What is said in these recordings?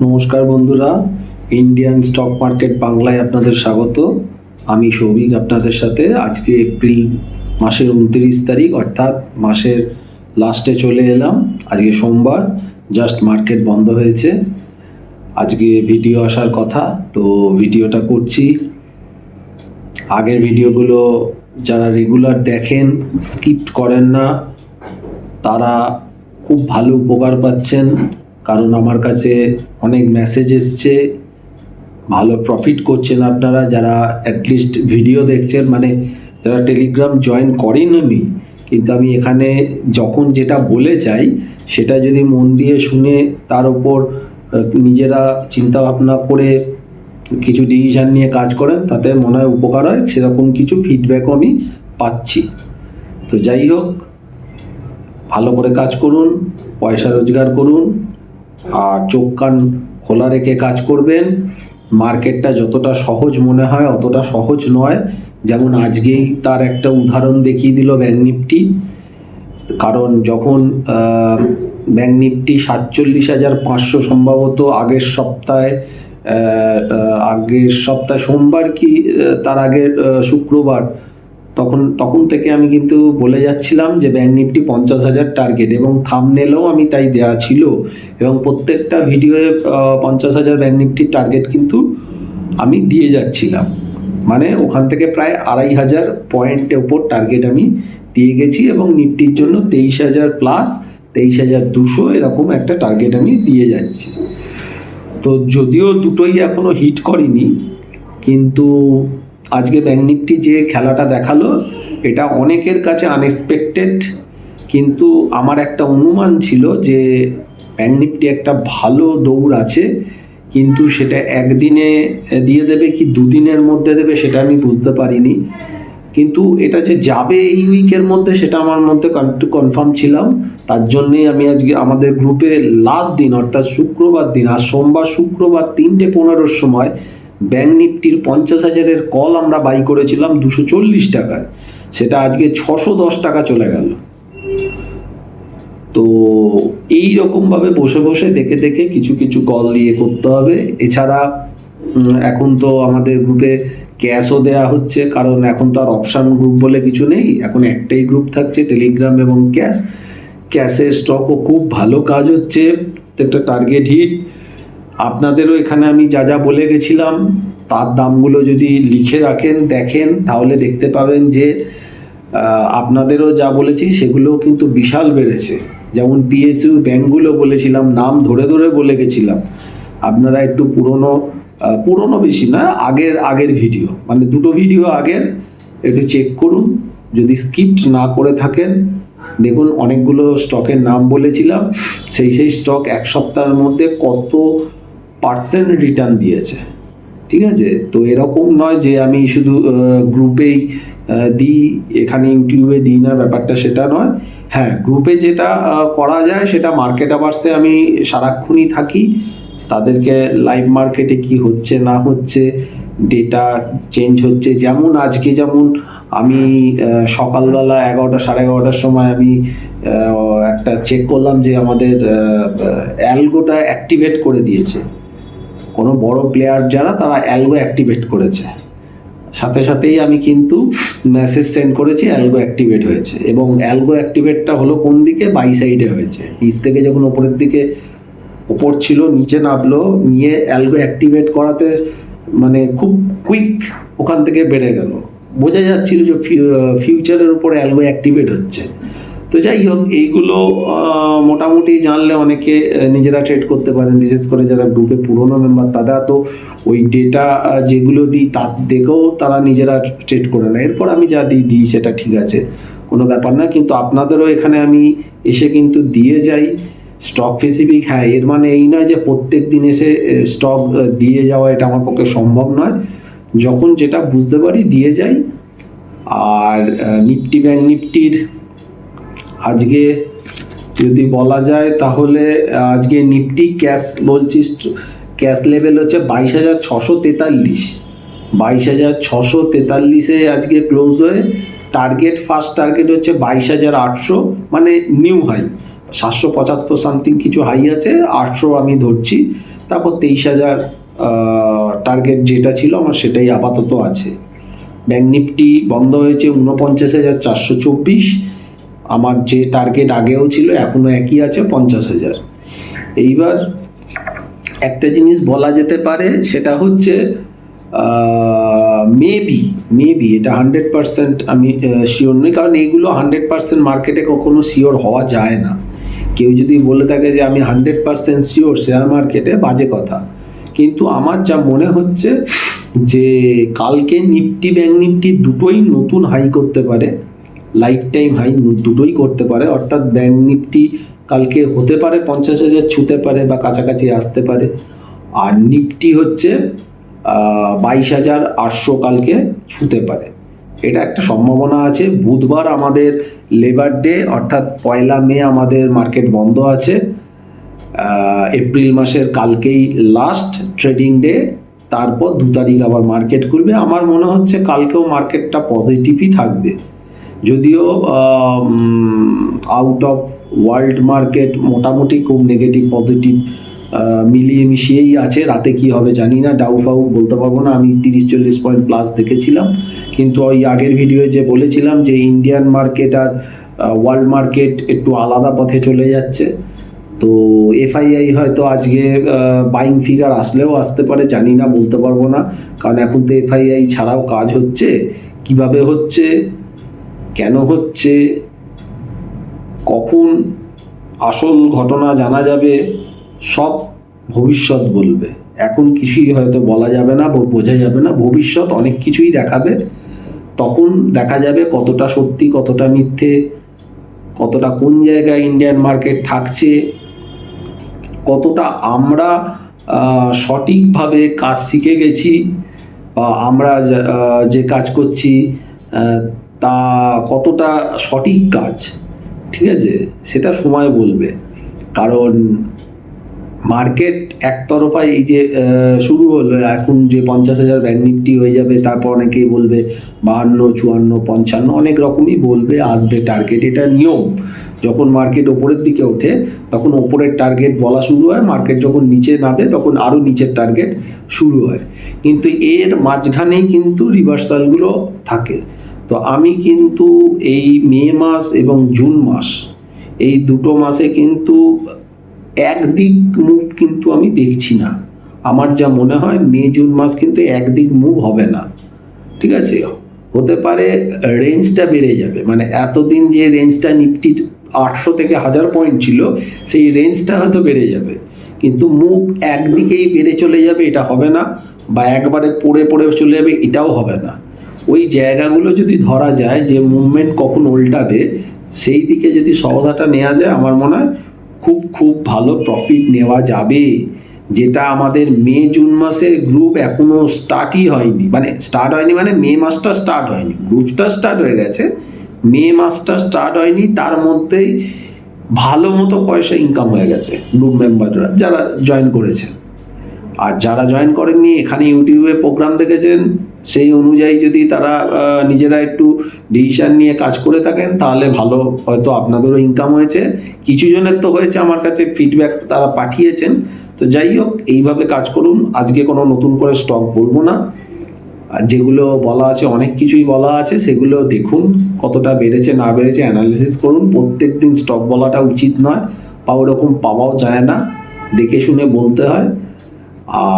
নমস্কার বন্ধুরা, Indian stock market বাংলায় আপনাদের স্বাগত। আমি সৌভিক আপনাদের সাথে। আজকে এপ্রিল মাসের 29 তারিখ, অর্থাৎ মাসের লাস্টে চলে এলাম। আজকে সোমবার, জাস্ট মার্কেট বন্ধ হয়েছে। আজকে ভিডিও আসার কথা, তো ভিডিওটা করছি। আগের ভিডিওগুলো যারা রেগুলার দেখেন, স্কিপ করেন না, তারা খুব ভালো উপকার পাচ্ছেন। কারণ আমার কাছে অনেক মেসেজ এসছে, ভালো প্রফিট করছেন আপনারা যারা অ্যাটলিস্ট ভিডিও দেখছেন, মানে যারা টেলিগ্রাম জয়েন করেননি, কিন্তু আমি এখানে যখন যেটা বলে যাই সেটা যদি মন দিয়ে শুনে তার উপর নিজেরা চিন্তা ভাবনা করে কিছু ডিসিশান নিয়ে কাজ করেন, তাতে মনে হয় উপকার হয়। সেরকম কিছু ফিডব্যাকও আমি পাচ্ছি। তো যাই হোক, ভালো করে কাজ করুন, পয়সা রোজগার করুন, আর চোখ কান খোলা রেখে কাজ করবেন। মার্কেটটা যতটা সহজ মনে হয় অতটা সহজ নয়। যেমন আজকেই তার একটা উদাহরণ দেখিয়ে দিল ব্যাঙ্ক নিফটি। কারণ যখন ব্যাঙ্ক নিফটি 47,500 সম্ভবত আগের সপ্তাহে সোমবার কি তার আগের শুক্রবার, তখন থেকে আমি কিন্তু বলে যাচ্ছিলাম যে ব্যাঙ্ক নিফটি 50,000 টার্গেট, এবং থাম্বনেলেও আমি তাই দেওয়া ছিল, এবং প্রত্যেকটা ভিডিওয়ে 50,000 ব্যাঙ্ক নিফটির টার্গেট কিন্তু আমি দিয়ে যাচ্ছিলাম। মানে ওখান থেকে প্রায় 2,500 পয়েন্টের ওপর টার্গেট আমি দিয়ে গেছি, এবং নিফটির জন্য 23,000 প্লাস 23,200 এরকম একটা টার্গেট আমি দিয়ে যাচ্ছি। তো যদিও দুটোই এখনো হিট করিনি, কিন্তু আজকে ব্যাঙ্ক নিফটি যে খেলাটা দেখালো এটা অনেকের কাছে আনএক্সপেক্টেড। কিন্তু আমার একটা অনুমান ছিল যে ব্যাঙ্ক নিফটি একটা ভালো দৌড় আছে, কিন্তু সেটা একদিনে দিয়ে দেবে কি দুদিনের মধ্যে দেবে সেটা আমি বুঝতে পারিনি। কিন্তু এটা যে যাবে এই উইকের মধ্যে সেটা আমার মধ্যে কনফার্ম ছিলাম। তার জন্যেই আমি আজকে আমাদের গ্রুপে লাস্ট দিন, অর্থাৎ শুক্রবার দিন, আর সোমবার শুক্রবার 3:15 সময় ব্যাঙ্ক নিফটির 50,000-এর কল আমরা বাই করেছিলাম 240 টাকায়। সেটা আজকে 610 টাকা চলে গেল। তো এই রকমভাবে বসে বসে দেখে দেখে কিছু কিছু কল ইয়ে করতে হবে। এছাড়া এখন তো আমাদের গ্রুপে ক্যাশও দেওয়া হচ্ছে, কারণ এখন তো আর অপশান গ্রুপ বলে কিছু নেই, এখন একটাই গ্রুপ থাকছে, টেলিগ্রাম এবং ক্যাশ। ক্যাশের স্টকও খুব ভালো কাজ হচ্ছে, একটা টার্গেট হিট। আপনাদেরও এখানে আমি যা যা বলে গেছিলাম তার দামগুলো যদি লিখে রাখেন দেখেন, তাহলে দেখতে পাবেন যে আপনাদেরও যা বলেছি সেগুলোও কিন্তু বিশাল বেড়েছে। যেমন পিএসইউ ব্যাঙ্কগুলো বলেছিলাম, নাম ধরে ধরে বলে গেছিলাম। আপনারা একটু পুরনো বেশি না, আগের ভিডিও, মানে দুটো ভিডিও আগের একটু চেক করুন। যদি স্কিপ্ট না করে থাকেন, দেখুন অনেকগুলো স্টকের নাম বলেছিলাম, সেই স্টক এক সপ্তাহের মধ্যে কত পার্সেন্ট রিটার্ন দিয়েছে। ঠিক আছে, তো এরকম নয় যে আমি শুধু গ্রুপেই দিই, এখানে ইউটিউবে দিই না, ব্যাপারটা সেটা নয়। হ্যাঁ, গ্রুপে যেটা করা যায় সেটা মার্কেট আওয়ার্সে আমি সারাক্ষণই থাকি, তাদেরকে লাইভ মার্কেটে কি হচ্ছে না হচ্ছে, ডেটা চেঞ্জ হচ্ছে। যেমন আজকে যেমন আমি সকালবেলা 11টা 11:30 সময় আমি একটা চেক করলাম যে আমাদের অ্যালগোটা অ্যাক্টিভেট করে দিয়েছে কোনো বড় প্লেয়ার যারা, তারা অ্যালগো অ্যাক্টিভেট করেছে। সাথে সাথেই আমি কিন্তু মেসেজ সেন্ড করেছি, অ্যালগো অ্যাক্টিভেট হয়েছে। এবং অ্যালগো অ্যাক্টিভেটটা হলো কোন দিকে, বাই সাইডে হয়েছে। নিচ থেকে যখন ওপরের দিকে ওপর ছিল নিচে নামলো, নিয়ে অ্যালগো অ্যাক্টিভেট করাতে মানে খুব কুইক ওখান থেকে বেড়ে গেল, বোঝা যাচ্ছিল যে ফিউচারের উপরে অ্যালগো অ্যাক্টিভেট হচ্ছে। তো যাই হোক, এইগুলো মোটামুটি জানলে অনেকে নিজেরা ট্রেড করতে পারেন, বিশেষ করে যারা গ্রুপে পুরনো মেম্বার, তারা তো ওই ডেটা যেগুলো দিই তার দেখেও তারা নিজেরা ট্রেড করে নেয়। এরপর আমি যা দিই সেটা ঠিক আছে, কোনো ব্যাপার না। কিন্তু আপনাদেরও এখানে আমি এসে কিন্তু দিয়ে যাই স্টক স্পেসিফিক। হ্যাঁ, এর মানে এই নয় যে প্রত্যেক দিন এসে স্টক দিয়ে যাওয়া, এটা আমার পক্ষে সম্ভব নয়। যখন যেটা বুঝতে পারি দিয়ে যাই। আর নিফটি ব্যাঙ্ক নিফটির আজকে যদি বলা যায় তাহলে আজকে নিফটি ক্যাশ বলছি, ক্যাশ লেভেল হচ্ছে 22,643। 22,643-এ আজকে ক্লোজ হয়ে ফার্স্ট টার্গেট হচ্ছে 22,800, মানে নিউ হাই। 775 সামথিং কিছু হাই আছে, 800 আমি ধরছি, তারপর 23,000 টার্গেট যেটা ছিল আমার সেটাই আপাতত আছে। ব্যাঙ্ক নিফটি বন্ধ হয়েছে 49,424, আমার যে টার্গেট আগেও ছিল এখনো একই আছে 50,000। এইবার একটা জিনিস বলা যেতে পারে, সেটা হচ্ছে মেবি এটা 100% আমি শিওর নই, কারণ এইগুলো 100% মার্কেটে কখনো শিওর হওয়া যায় না। কেউ যদি বলে থাকে যে আমি 100% শিওর শেয়ার মার্কেটে, বাজে কথা। কিন্তু আমার যা মনে হচ্ছে যে কালকে নিফটি ব্যাঙ্ক নিফটি দুটোই নতুন হাই করতে পারে, লাইফ টাইম হাই দুটোই করতে পারে। অর্থাৎ ব্যাঙ্ক নিফটি কালকে হতে পারে 50,000 ছুঁতে পারে বা কাছাকাছি আসতে পারে, আর নিফটি হচ্ছে 22,800 কালকে ছুঁতে পারে, এটা একটা সম্ভাবনা আছে। বুধবার আমাদের লেবার ডে, অর্থাৎ 1 মে আমাদের মার্কেট বন্ধ আছে। এপ্রিল মাসের কালকেই লাস্ট ট্রেডিং ডে, তারপর 2 তারিখ আবার মার্কেট খুলবে। আমার মনে হচ্ছে কালকেও মার্কেটটা পজিটিভই থাকবে, যদিও আউট অফ ওয়ার্ল্ড মার্কেট মোটামুটি খুব নেগেটিভ পজিটিভ মিলিয়ে মিশিয়েই আছে। রাতে কি হবে জানি না, ডাউ ফাউ বলতে পারবো না। আমি 30-40 পয়েন্ট প্লাস দেখেছিলাম, কিন্তু ওই আগের ভিডিওয়ে যে বলেছিলাম যে ইন্ডিয়ান মার্কেট আর ওয়ার্ল্ড মার্কেট একটু আলাদা পথে চলে যাচ্ছে। তো এফআইআই হয়তো আজকে বাইং ফিগার আসলেও আসতে পারে, জানি না, বলতে পারবো না, কারণ এখন তো এফআইআই ছাড়াও কাজ হচ্ছে। কিভাবে হচ্ছে, কেন হচ্ছে, কখন আসল ঘটনা জানা যাবে, সব ভবিষ্যৎ বলবে। এখন কিছুই হয়তো বলা যাবে না, বোঝা যাবে না। ভবিষ্যৎ অনেক কিছুই দেখাবে, তখন দেখা যাবে কতটা সত্যি কতটা মিথ্যে, কতটা কোন জায়গায় ইন্ডিয়ান মার্কেট থাকছে, কতটা আমরা সঠিকভাবে কাজ শিখে গেছি, বা আমরা যে কাজ করছি তা কতটা সঠিক কাজ, ঠিক আছে, সেটা সময় বলবে। কারণ মার্কেট একতরফায় এই যে শুরু হলো, এখন যে 50,000 ব্যাঙ্ক নিফটি হয়ে যাবে, তারপর অনেকেই বলবে 52, 54, 55, অনেক রকমই বলবে, আসবে টার্গেট। এটা নিয়ম। যখন মার্কেট ওপরের দিকে ওঠে তখন ওপরের টার্গেট বলা শুরু হয়, মার্কেট যখন নিচে নামে তখন আরও নিচের টার্গেট শুরু হয়। কিন্তু এর মাঝখানেই কিন্তু রিভার্সালগুলো থাকে। তো আমি কিন্তু এই মে মাস এবং জুন মাস, এই দুটো মাসে কিন্তু একদিক মুভ কিন্তু আমি দেখছি না। আমার যা মনে হয় মে জুন মাস কিন্তু একদিক মুভ হবে না, ঠিক আছে। হতে পারে রেঞ্জটা বেড়ে যাবে, মানে এতদিন যে রেঞ্জটা নিফটির 800 থেকে 1000 পয়েন্ট ছিল, সেই রেঞ্জটা হয়তো বেড়ে যাবে, কিন্তু মুভ একদিকেই বেড়ে চলে যাবে এটা হবে না, বা একবারে পড়ে পড়ে চলে যাবে এটাও হবে না। ওই জায়গাগুলো যদি ধরা যায় যে মুভমেন্ট কখন উল্টাবে, সেই দিকে যদি সহদাটা নেওয়া যায়, আমার মনে হয় খুব খুব ভালো প্রফিট নেওয়া যাবে। যেটা আমাদের মে জুন মাসের গ্রুপ এখনো স্টার্টই হয়নি, মানে মে মাসটা স্টার্ট হয়নি, গ্রুপটা স্টার্ট হয়ে গেছে, মে মাসটা স্টার্ট হয়নি, তার মধ্যেই ভালো মতো পয়সা ইনকাম হয়ে গেছে গ্রুপ মেম্বাররা যারা জয়েন করেছে। আর যারা জয়েন করেননি, এখানে ইউটিউবে প্রোগ্রাম দেখেছেন, সেই অনুযায়ী যদি তারা নিজেরা একটু ডিসিশন নিয়ে কাজ করে থাকেন, তাহলে ভালো হয়তো আপনাদেরও ইনকাম হয়েছে। কিছু জনের তো হয়েছে, আমার কাছে ফিডব্যাক তারা পাঠিয়েছেন। তো যাই হোক, এইভাবে কাজ করুন। আজকে কোনো নতুন করে স্টক বলবো না, আর যেগুলো বলা আছে অনেক কিছুই বলা আছে, সেগুলো দেখুন কতটা বেড়েছে না বেড়েছে অ্যানালিসিস করুন। প্রত্যেক দিন স্টক বলাটা উচিত নয়, বা ওরকম পাওয়াও যায় না, দেখে শুনে বলতে হয়।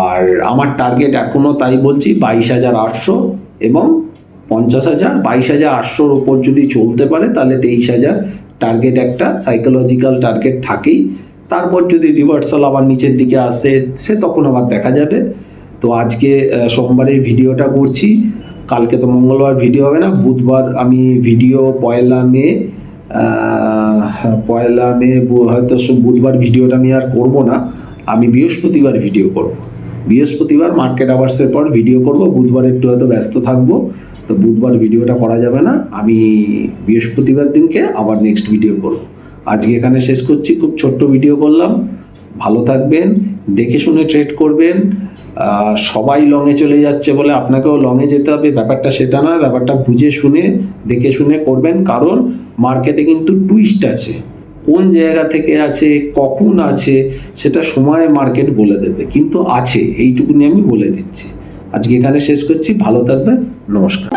আর আমার টার্গেট এখনও তাই বলছি 22,800 এবং 50,000। 22,800-র ওপর যদি চলতে পারে তাহলে 23,000 টার্গেট, একটা সাইকোলজিক্যাল টার্গেট থাকেই। তারপর যদি রিভার্সাল আবার নিচের দিকে আসে, সে তখন আবার দেখা যাবে। তো আজকে সোমবারের ভিডিওটা করছি, কালকে তো মঙ্গলবার ভিডিও হবে না, বুধবার আমি ভিডিও 1 মে হয়তো বুধবার ভিডিওটা আমি আর করব না, আমি বৃহস্পতিবার ভিডিও করব। বৃহস্পতিবার মার্কেট আওয়ার্সের পর ভিডিও করব। বুধবার একটু হয়তো ব্যস্ত থাকবো, তো বুধবার ভিডিওটা করা যাবে না, আমি বৃহস্পতিবার দিনকে আবার নেক্সট ভিডিও করব। আজকে এখানে শেষ করছি, খুব ছোট্ট ভিডিও করলাম। ভালো থাকবেন, দেখে শুনে ট্রেড করবেন। সবাই লংয়ে চলে যাচ্ছে বলে আপনাকেও লংয়ে যেতে হবে, ব্যাপারটা সেটা নয়। ব্যাপারটা বুঝে শুনে দেখে শুনে করবেন, কারণ মার্কেটে কিন্তু টুইস্ট আছে। কোন জায়গা থেকে আছে, কখন আছে, সেটা সময় মার্কেট বলে দেবে, কিন্তু আছে, এইটুকুনি আমি বলে দিচ্ছি। আজকে এখানে শেষ করছি। ভালো থাকবেন, নমস্কার।